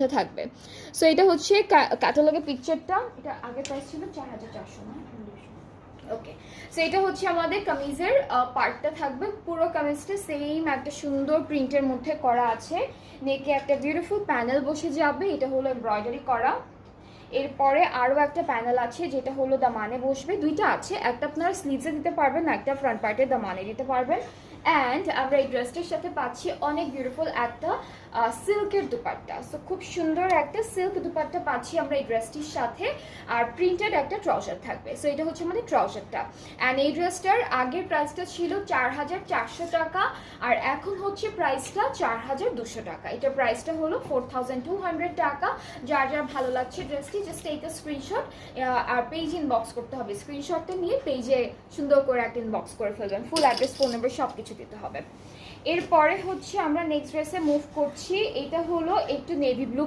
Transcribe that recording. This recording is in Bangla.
থাকবে। সো এটা হচ্ছে ক্যাটালগের পিকচারটা। এটা আগের প্রাইস ছিল 4400 না? ওকে, সো এটা হচ্ছে আমাদের কামিজের পার্টটা থাকবে। পুরো কামিজটা সেম একটা সুন্দর প্রিন্টের মধ্যে করা আছে। নেকে একটা বিউটিফুল প্যানেল বসে যাবে, এটা হলো এমব্রয়ডারি করা। এরপরে আরও একটা প্যানেল আছে যেটা হলো দামানে বসবে। দুইটা আছে, একটা আপনারা স্লিভসে দিতে পারবেন, একটা ফ্রন্ট পার্টে দামানে দিতে পারবেন। অ্যান্ড আমরা এই ড্রেসটার সাথে পাচ্ছি অনেক বিউটিফুল একটা সিল্কের দুপাট্টা। সো খুব সুন্দর একটা সিল্ক দুপাট্টা পাচ্ছি আমরা এই ড্রেসটির সাথে। আর প্রিন্টেড একটা ট্রাউজার থাকবে। সো এটা হচ্ছে আমাদের ট্রাউজারটা। অ্যান্ড এই ড্রেসটার আগের প্রাইসটা ছিল 4400 টাকা, আর এখন হচ্ছে প্রাইসটা 4200 টাকা। এটার প্রাইসটা হলো 4200 টাকা। যার যার ভালো লাগছে ড্রেসটি জাস্ট টেক আ স্ক্রিনশট, আর পেজ ইনবক্স করতে হবে। স্ক্রিনশটটা নিয়ে পেজে সুন্দর করে একটা ইনবক্স করে ফেলবেন, ফুল অ্যাড্রেস, ফোন নাম্বার সব কিছু দিতে হবে। এরপরে হচ্ছে আমরা নেক্সট ড্রেসে মুভ করছি। এটা হলো একটু নেভি ব্লু